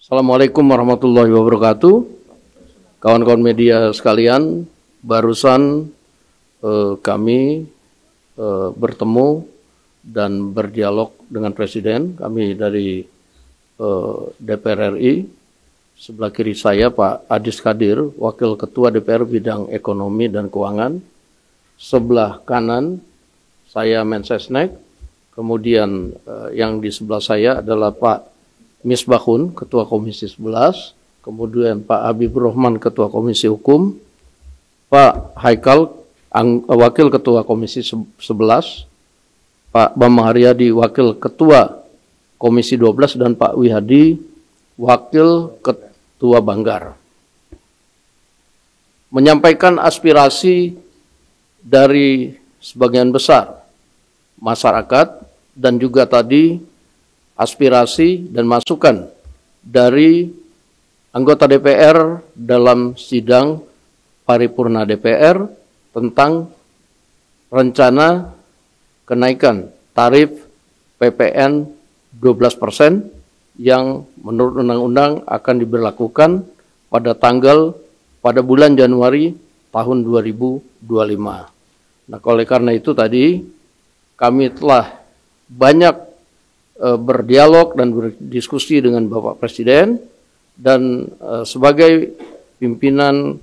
Assalamualaikum warahmatullahi wabarakatuh. Kawan-kawan media sekalian, barusan kami bertemu dan berdialog dengan Presiden. Kami dari DPR RI. Sebelah kiri saya Pak Adis Kadir, Wakil Ketua DPR bidang ekonomi dan keuangan. Sebelah kanan saya Mensesnek. Kemudian yang di sebelah saya adalah Pak Misbahun, Ketua Komisi 11, kemudian Pak Habibur Rahman, Ketua Komisi Hukum, Pak Haikal, Wakil Ketua Komisi 11, Pak Bambang Haryadi, Wakil Ketua Komisi 12, dan Pak Wihadi, Wakil Ketua Banggar. Menyampaikan aspirasi dari sebagian besar masyarakat dan juga tadi aspirasi dan masukan dari anggota DPR dalam sidang paripurna DPR tentang rencana kenaikan tarif PPN 12% yang menurut undang-undang akan diberlakukan pada bulan Januari tahun 2025. Nah, oleh karena itu tadi kami telah banyak berdialog dan berdiskusi dengan Bapak Presiden, dan sebagai pimpinan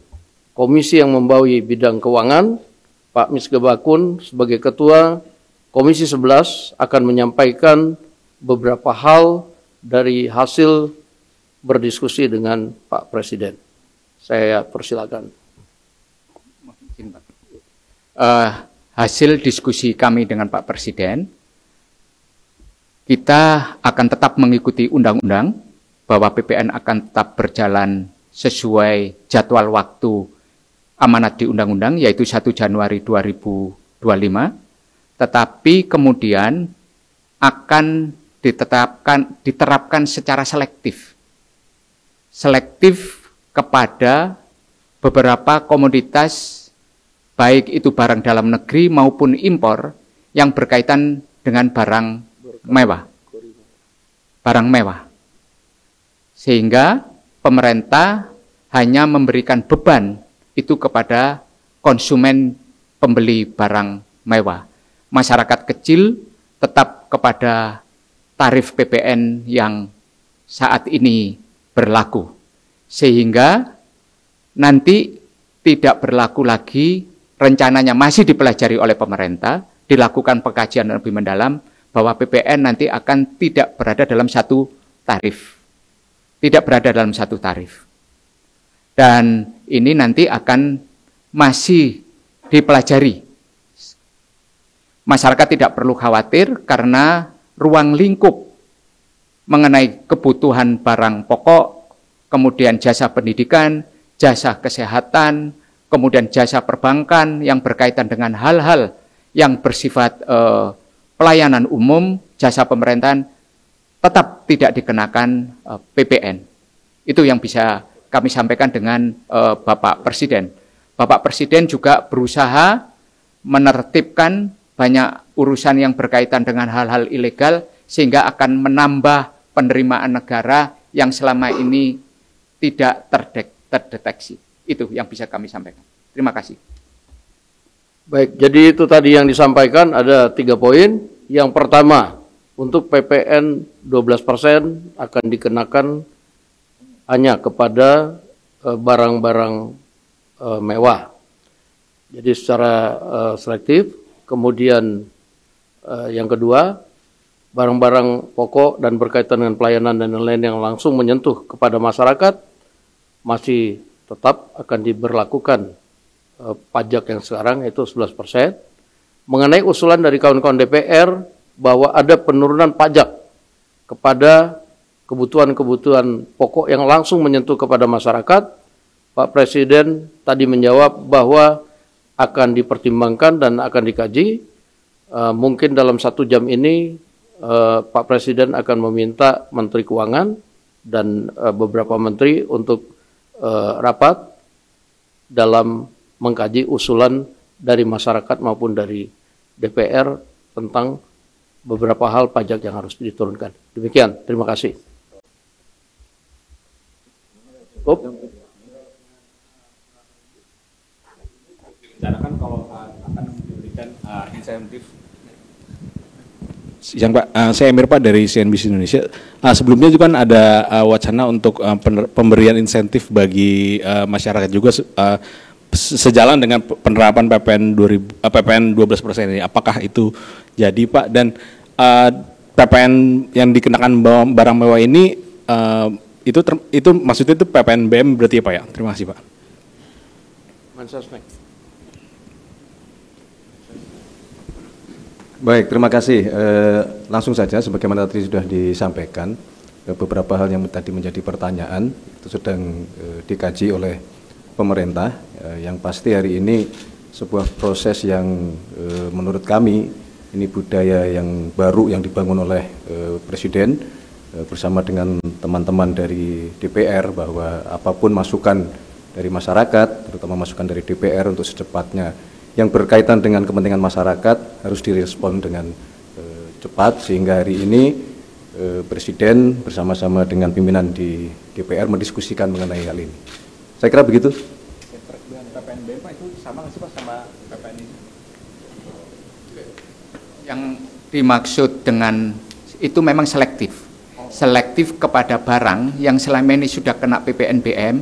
komisi yang membawahi bidang keuangan, Pak Misbahun sebagai Ketua Komisi 11 akan menyampaikan beberapa hal dari hasil berdiskusi dengan Pak Presiden. Saya persilakan. Hasil diskusi kami dengan Pak Presiden, kita akan tetap mengikuti undang-undang bahwa PPN akan tetap berjalan sesuai jadwal waktu amanat di undang-undang, yaitu 1 Januari 2025, tetapi kemudian akan diterapkan secara selektif kepada beberapa komoditas, baik itu barang dalam negeri maupun impor yang berkaitan dengan barang mewah. Sehingga pemerintah hanya memberikan beban itu kepada konsumen pembeli barang mewah. Masyarakat kecil tetap kepada tarif PPN yang saat ini berlaku. Sehingga nanti tidak berlaku lagi, rencananya masih dipelajari oleh pemerintah, dilakukan pengkajian lebih mendalam, bahwa PPN nanti akan tidak berada dalam satu tarif. Dan ini nanti akan masih dipelajari. Masyarakat tidak perlu khawatir karena ruang lingkup mengenai kebutuhan barang pokok, kemudian jasa pendidikan, jasa kesehatan, kemudian jasa perbankan yang berkaitan dengan hal-hal yang bersifat pelayanan umum, jasa pemerintahan, tetap tidak dikenakan PPN. Itu yang bisa kami sampaikan dengan Bapak Presiden. Bapak Presiden juga berusaha menertibkan banyak urusan yang berkaitan dengan hal-hal ilegal, sehingga akan menambah penerimaan negara yang selama ini tidak terdeteksi. Itu yang bisa kami sampaikan. Terima kasih. Baik, jadi itu tadi yang disampaikan ada 3 poin. Yang pertama, untuk PPN 12% akan dikenakan hanya kepada barang-barang mewah. Jadi secara selektif. Kemudian yang kedua, barang-barang pokok dan berkaitan dengan pelayanan dan lain-lain yang langsung menyentuh kepada masyarakat masih tetap akan diberlakukan pajak yang sekarang, yaitu 11%. Mengenai usulan dari kawan-kawan DPR bahwa ada penurunan pajak kepada kebutuhan-kebutuhan pokok yang langsung menyentuh kepada masyarakat, Pak Presiden tadi menjawab bahwa akan dipertimbangkan dan akan dikaji. Mungkin dalam 1 jam ini Pak Presiden akan meminta Menteri Keuangan dan beberapa menteri untuk rapat dalam mengkaji usulan dari masyarakat maupun dari DPR tentang beberapa hal pajak yang harus diturunkan. Demikian, terima kasih. Cukup. Rencanakan kalau akan diberikan insentif. Yang Pak, saya Emir Pak dari CNBC Indonesia. Sebelumnya juga kan ada wacana untuk pemberian insentif bagi masyarakat juga sejalan dengan penerapan PPN 12% ini. Apakah itu jadi Pak? Dan PPN yang dikenakan barang mewah ini itu maksudnya itu PPN BM berarti ya Pak ya? Terima kasih Pak. Mensesnek. Baik, terima kasih. Langsung saja, sebagaimana tadi sudah disampaikan, beberapa hal yang tadi menjadi pertanyaan itu sedang dikaji oleh pemerintah. Yang pasti hari ini sebuah proses yang menurut kami ini budaya yang baru yang dibangun oleh Presiden bersama dengan teman-teman dari DPR, bahwa apapun masukan dari masyarakat, terutama masukan dari DPR untuk secepatnya yang berkaitan dengan kepentingan masyarakat harus direspon dengan cepat, sehingga hari ini Presiden bersama-sama dengan pimpinan di DPR mendiskusikan mengenai hal ini. Saya kira begitu. PPN BM Pak itu sama nggak sih Pak sama PPN ini? Yang dimaksud dengan itu memang selektif. Selektif kepada barang yang selama ini sudah kena PPN BM,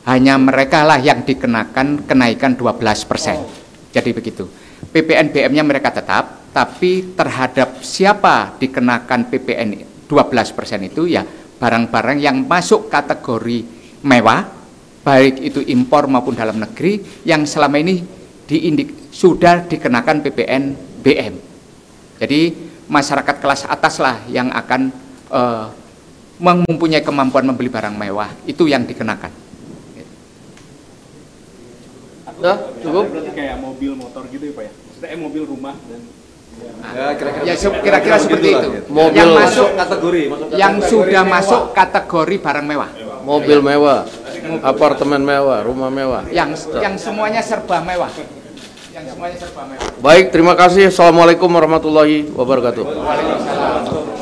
hanya mereka lah yang dikenakan kenaikan 12%. Jadi begitu. PPN BM-nya mereka tetap, tapi terhadap siapa dikenakan PPN 12% itu ya barang-barang yang masuk kategori mewah, baik itu impor maupun dalam negeri, yang selama ini sudah dikenakan PPN BM. Jadi masyarakat kelas atas lah yang akan mempunyai kemampuan membeli barang mewah, itu yang dikenakan. Udah, cukup. Berarti kayak mobil, motor gitu ya Pak ya? Maksudnya mobil, rumah dan kira-kira seperti itu. Mobil yang masuk kategori, yang sudah masuk kategori barang mewah. Mobil mewah, apartemen mewah, rumah mewah. Yang semuanya serba mewah. Yang semuanya serba mewah. Baik, terima kasih. Assalamualaikum warahmatullahi wabarakatuh. Waalaikumsalam.